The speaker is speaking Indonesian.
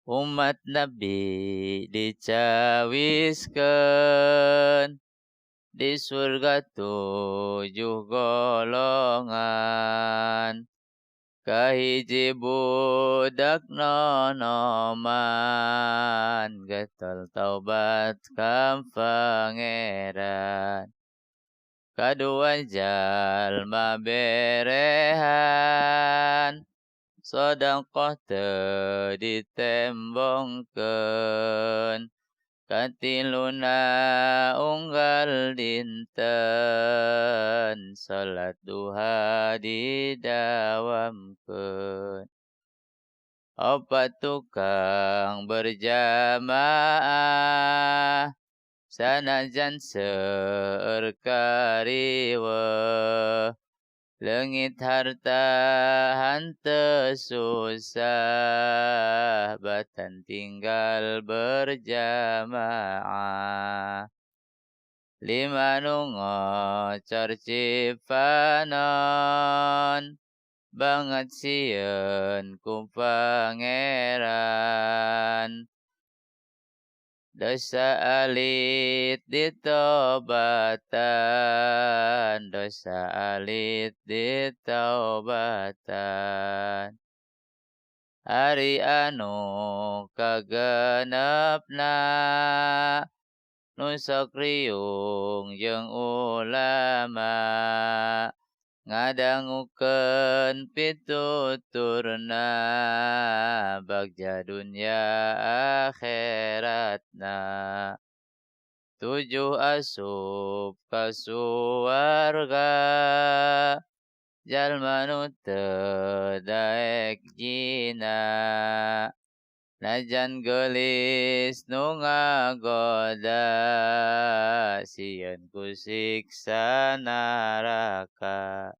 Umat Nabi dicawiskeun di surga 7 golongan. Kahiji budak nonoman getol taubat ka Pangeran. Kadua jalma berehan sedekah teu ditembongkeun. Katiluna unggal dinten salat duha didawamkeun. Opat tukang berjamaah sanajan seueur kariweuh. Leungit harta henteu susah, batan tinggal berjamaah. Lima nu ngocor cipanon, banget sieun ku Pangeran. Dosa alit ditobatan, dosa alit ditobatan. Hari anu kagenepna nu sok riung jeung ulama ngadangukeun pituturna bagja dunya akhiratna. 7 asup ka suarga jalma nu teu daek jina. Najan geulis nu ngagoda sieun ku siksa naraka.